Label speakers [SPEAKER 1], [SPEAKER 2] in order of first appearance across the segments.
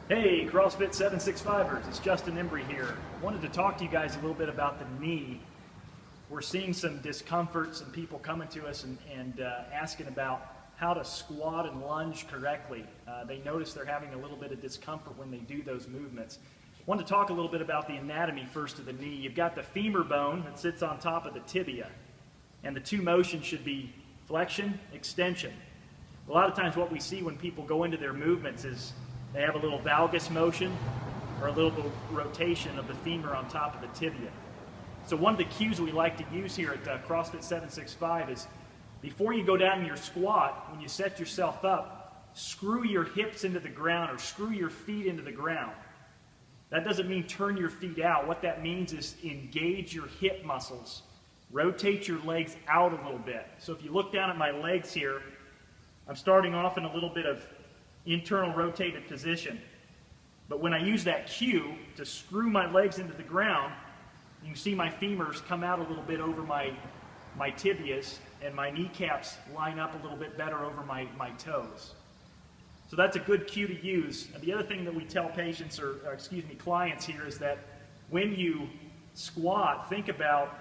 [SPEAKER 1] Hey, CrossFit 765ers, it's Justin Embry here. I wanted to talk to you guys a little bit about the knee. We're seeing some discomfort, some people coming to us and asking about how to squat and lunge correctly. They notice they're having a little bit of discomfort when they do those movements. I wanted to talk a little bit about the anatomy first of the knee. You've got the femur bone that sits on top of the tibia, and the two motions should be flexion, extension. A lot of times what we see when people go into their movements is they have a little valgus motion or a little bit of rotation of the femur on top of the tibia. So one of the cues we like to use here at CrossFit 765 is before you go down in your squat, when you set yourself up, screw your hips into the ground or screw your feet into the ground. That doesn't mean turn your feet out. What that means is engage your hip muscles. Rotate your legs out a little bit. So if you look down at my legs here, I'm starting off in a little bit of internal rotated position. But when I use that cue to screw my legs into the ground, you can see my femurs come out a little bit over my tibias, and my kneecaps line up a little bit better over my toes. So that's a good cue to use. And the other thing that we tell patients, or clients here, is that when you squat, think about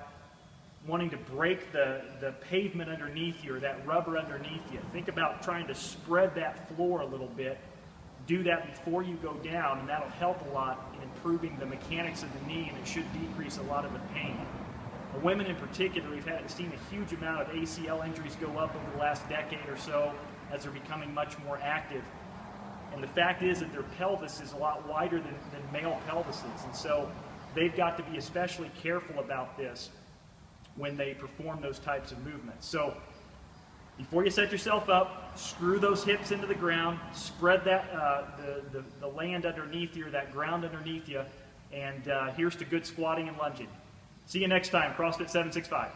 [SPEAKER 1] wanting to break the pavement underneath you or that rubber underneath you. Think about trying to spread that floor a little bit. Do that before you go down, and that'll help a lot in improving the mechanics of the knee, and it should decrease a lot of the pain. For women in particular, we've seen a huge amount of ACL injuries go up over the last decade or so as they're becoming much more active. And the fact is that their pelvis is a lot wider than male pelvises, and so they've got to be especially careful about this when they perform those types of movements. So before you set yourself up, screw those hips into the ground, spread that the land underneath you, or that ground underneath you, and here's to good squatting and lunging. See you next time, CrossFit 765.